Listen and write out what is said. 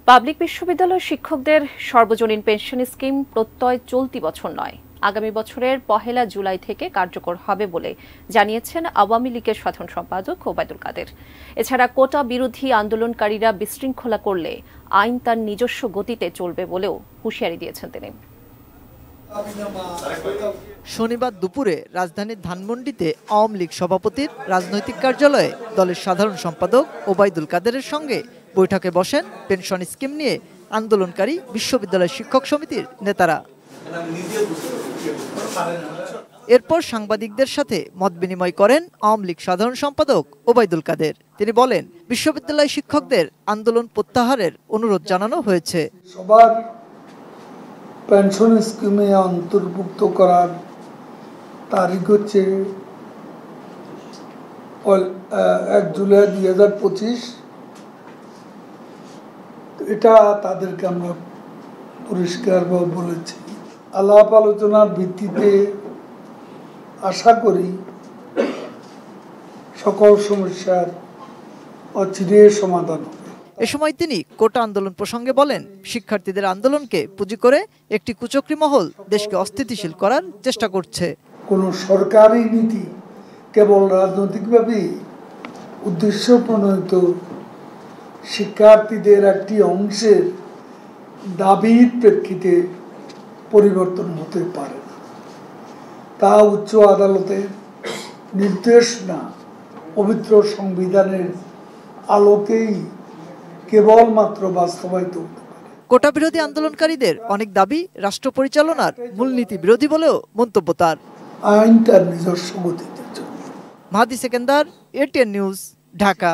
Public বিশ্ববিদ্যালয়ের শিক্ষকদের সর্বজনীন পেনশন স্কিম প্রত্যয় চলতি বছর নয়, আগামী বছরের 1 জুলাই থেকে কার্যকর হবে বলে জানিয়েছেন আওয়ামী লীগের সাধারণ সম্পাদক ওবায়দুল কাদের। এছাড়া কোটা বিরোধী আন্দোলনকারীরা বিশৃঙ্খলা করলে আইন তার নিজস্ব গতিতে চলবে বলেও হুঁশিয়ারি দিয়েছেন তিনি। শনিবার দুপুরে রাজধানীর ধানমন্ডিতে আওয়ামী লীগ সভাপতির রাজনৈতিক কার্যালয়ে দলের সাধারণ সম্পাদক ওবায়দুল কাদেরের সঙ্গে বৈঠকে বসেন পেনশন স্কিম নিয়ে আন্দোলনকারী বিশ্ববিদ্যালয় শিক্ষক সমিতির নেতারা। এরপর সাংবাদিকদের সাথে মত বিনিময় করেন আওয়ামী লীগ সাধারণ সম্পাদক ওবায়দুল কাদের। তিনি বলেন, বিশ্ববিদ্যালয় শিক্ষকদের আন্দোলন প্রত্যাহারের অনুরোধ জানানো হয়েছে। সবার পেনশন স্কিমে অন্তর্ভুক্ত করার তারিখ হচ্ছে 1 জুলাই 2025। এটা তাদেরকে আমরা পরিষ্কারভাবে বলেছি। আলাপ আলোচনার ভিত্তিতে আশা করি সকল সমস্যার অচিরে সমাধান হবে। এ সময় তিনি কোটা আন্দোলন প্রসঙ্গে বলেন, শিক্ষার্থীদের আন্দোলনকে পুঁজি করে একটি কুচক্রী মহল দেশকে অস্থিতিশীল করার চেষ্টা করছে। কোনো সরকারি নীতি কেবল রাজনৈতিকভাবে উদ্দেশ্য প্রণোদিত শিক্ষার্থীদের একটি অংশের দাবির প্রেক্ষিতে পরিবর্তন হতে পারে না। তা উচ্চ আদালতের নির্দেশ না, পবিত্র সংবিধানের আলোকেই কেবলমাত্র বাস্তবায়িত হতে পারে। কোটা বিরোধী আন্দোলনকারীদের অনেক দাবি রাষ্ট্র পরিচালনার মূলনীতি বিরোধী বলেও মন্তব্য তার। আইন তার নিজস্ব গতিতে চলবে। মাহাদি সেকেন্দার, এটিএন নিউজ, ঢাকা।